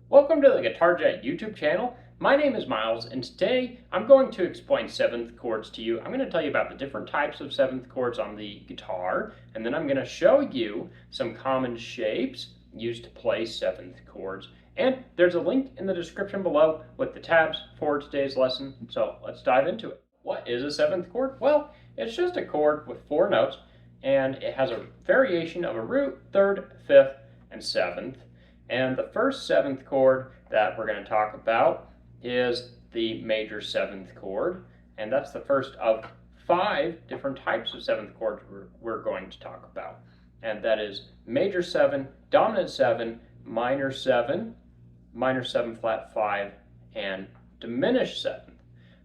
Welcome to the Guitar Jet YouTube channel. My name is Miles, and today I'm going to explain 7th chords to you. I'm going to tell you about the different types of 7th chords on the guitar, and then I'm going to show you some common shapes used to play 7th chords. And there's a link in the description below with the tabs for today's lesson, so let's dive into it. What is a 7th chord? Well, it's just a chord with 4 notes, and it has a variation of a root, 3rd, 5th, and 7th. And the first 7th chord that we're going to talk about is the major 7th chord. And that's the first of 5 different types of 7th chords we're going to talk about. And that is major 7, dominant 7, minor 7, minor 7 flat 5, and diminished 7th.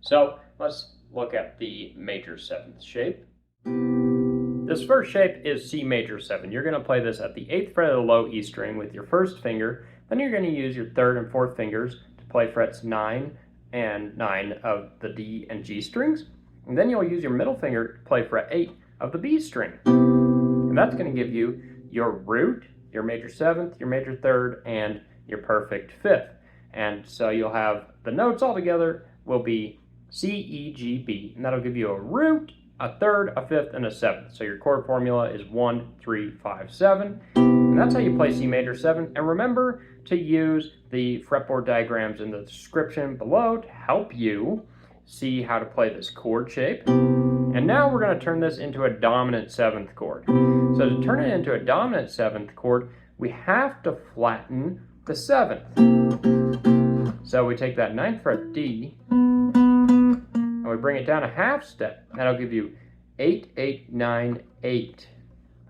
So let's look at the major 7th shape. This first shape is C major 7. You're going to play this at the 8th fret of the low E string with your first finger. Then you're going to use your 3rd and 4th fingers to play frets 9 and 9 of the D and G strings. And then you'll use your middle finger to play fret 8 of the B string. And that's going to give you your root, your major 7th, your major 3rd, and your perfect 5th. And so you'll have the notes all together will be C, E, G, B. And that'll give you a root, a 3rd, a 5th, and a 7th. So your chord formula is 1, 3, 5, 7. And that's how you play C major 7. And remember to use the fretboard diagrams in the description below to help you see how to play this chord shape. And now we're going to turn this into a dominant 7th chord. So to turn it into a dominant 7th chord, we have to flatten the 7th. So we take that 9th fret D, and we bring it down a half step. That'll give you 8, 8, 9, 8.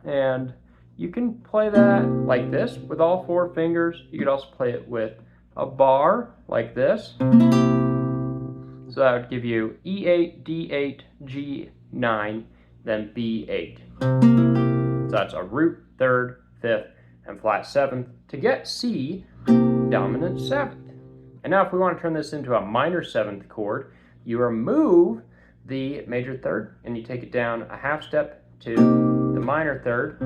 And you can play that like this with all 4 fingers. You could also play it with a bar like this. So that would give you E8, D8, G9, then B8. So that's a root, 3rd, 5th, and flat 7th to get C dominant 7th. And now if we want to turn this into a minor 7th chord, you remove the major 3rd and you take it down a half step to the minor 3rd,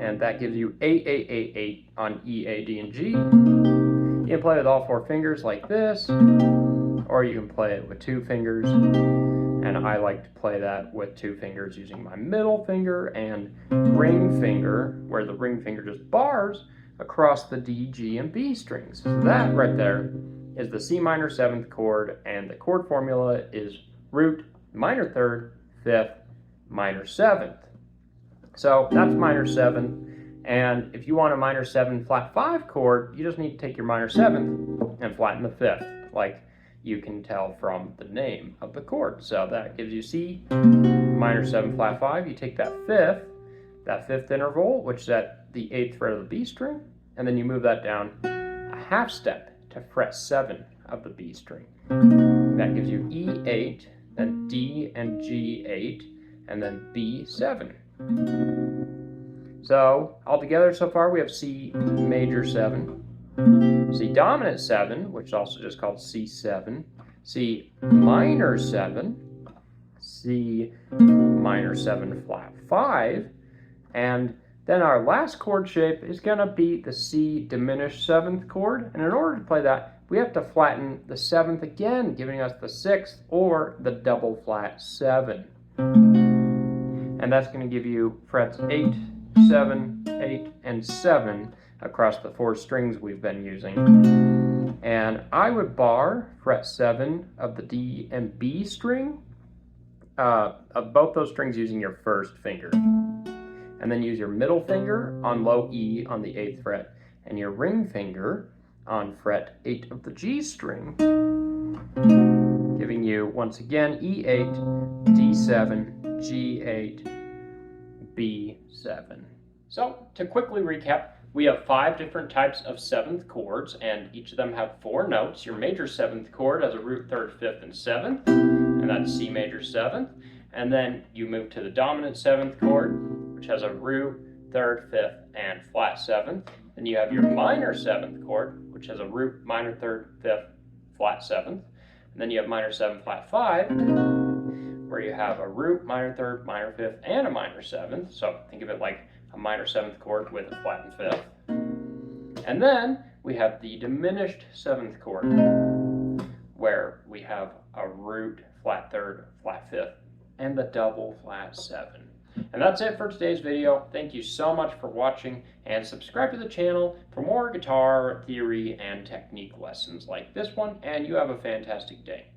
and that gives you 8, 8, 8, 8 on E, A, D, and G. You can play with all 4 fingers like this, or you can play it with 2 fingers, and I like to play that with 2 fingers using my middle finger and ring finger, where the ring finger just bars across the D, G, and B strings. So that right there is the C minor 7th chord, and the chord formula is root, minor 3rd, 5th, minor 7th. So that's minor 7, and if you want a minor 7 flat 5 chord, you just need to take your minor 7th and flatten the 5th, like you can tell from the name of the chord. So that gives you C minor 7 flat 5. You take that 5th interval, which is at the 8th fret of the B string, and then you move that down a half step to fret 7 of the B string. That gives you E8, then D and G8, and then B7. So altogether so far we have C major 7, C dominant 7, which is also just called C7, C minor 7, C minor 7 flat 5, and then our last chord shape is going to be the C diminished 7th chord. And in order to play that, we have to flatten the 7th again, giving us the 6th or the double flat 7. And that's going to give you frets 8, 7, 8, and 7 across the 4 strings we've been using. And I would bar fret 7 of the D and B string, of both those strings using your first finger. And then use your middle finger on low E on the 8th fret, and your ring finger on fret 8 of the G string, giving you, once again, E8, D7, G8, B7. So, to quickly recap, we have 5 different types of 7th chords, and each of them have 4 notes. Your major 7th chord has a root, 3rd, 5th, and 7th, and that's C major 7th. And then you move to the dominant 7th chord, which has a root, 3rd, 5th, and flat 7th. Then you have your minor 7th chord, which has a root, minor 3rd, 5th, flat 7th. And then you have minor 7 flat 5, where you have a root, minor 3rd, minor 5th, and a minor 7th. So think of it like a minor 7th chord with a flattened 5th. And then we have the diminished 7th chord, where we have a root, flat third, flat fifth, and the double flat 7. And that's it for today's video. Thank you so much for watching, and subscribe to the channel for more guitar theory and technique lessons like this one, and you have a fantastic day.